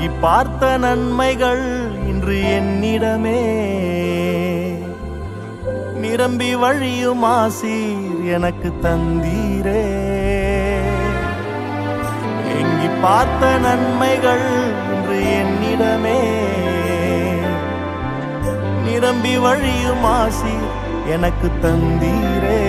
ஏங்கி பார்த்த நன்மைகள் இன்று என்னிடமே நிரம்பி வழியும் ஆசீர் எனக்கு தந்தீரே. ஏங்கி பார்த்த நன்மைகள் இன்று என்னிடமே நிரம்பி வழியும் ஆசீர் எனக்கு தந்தீரே.